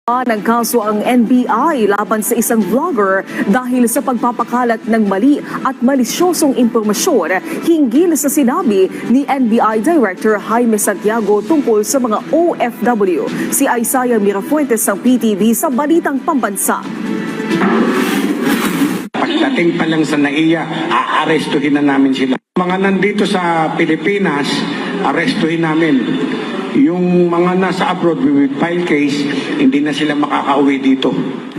Ng kaso ang NBI laban sa isang vlogger dahil sa pagpapakalat ng mali at malisyosong impormasyon hinggil sa sinabi ni NBI Director Jaime Santiago tungkol sa mga OFW. Si Isaiah Mirafuentes ng PTV sa Balitang Pambansa. Pagdating pa lang sa NAIA, aarestuhin na namin sila. Mga nandito sa Pilipinas, arestuhin namin. Yung mga nasa abroad, we will file case, hindi na sila makakauwi dito.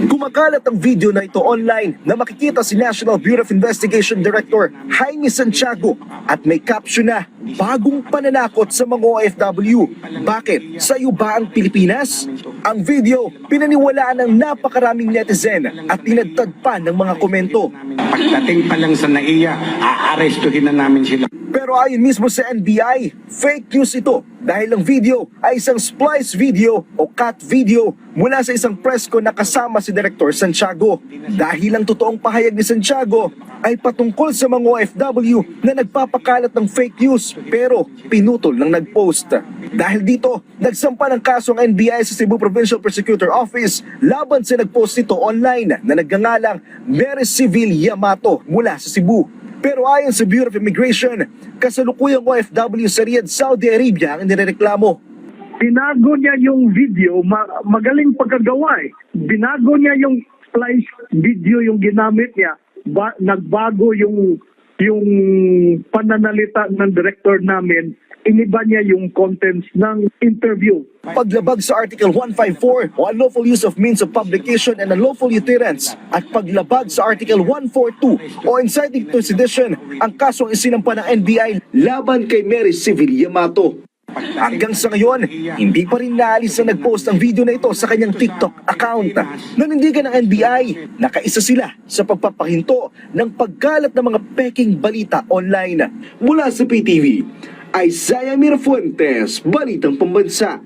Kumakalat ang video na ito online na makikita si National Bureau of Investigation Director Jaime Santiago at may caption na, "Bagong pananakot sa mga OFW. Bakit? Sa iyo ba ang Pilipinas?" Ang video, pinaniwalaan ng napakaraming netizen at tinagtad pa ng mga komento. Pagdating pa lang sa NAIA, aarestuhin na namin sila. Pero ayon mismo sa NBI, fake news ito dahil ang video ay isang splice video o cut video mula sa isang press con na kasama si Director Santiago. Dahil ang totoong pahayag ni Santiago ay patungkol sa mga OFW na nagpapakalat ng fake news pero pinutol ng nagpost. Dahil dito, nagsampa ng kaso ang NBI sa Cebu Provincial Prosecutor Office laban sa nagpost nito online na nagngangalang Mary Civil Yamato mula sa Cebu. Pero ayon sa Bureau of Immigration, kasalukuyang OFW sa Riyadh, Saudi Arabia ang inireklamo. Binago niya yung video, magaling pagkagawa eh. Binago niya yung splice video yung ginamit niya. Nagbago yung pananalita ng director namin. Iniba niya yung contents ng interview. Paglabag sa Article 154 o unlawful use of means of publication and unlawful utterance at paglabag sa Article 142 o inciting to sedition ang kasong isinampa ng NBI laban kay Mary Civil Yamato. Hanggang sa ngayon, hindi pa rin naalis na nagpost ang video na ito sa kanyang TikTok account. Nanindigan ng NBI, nakaisa sila sa pagpapahinto ng pagkalat ng mga peking balita online. Mula sa PTV, Isaiah Mirafuentes, Balitang Pambansa.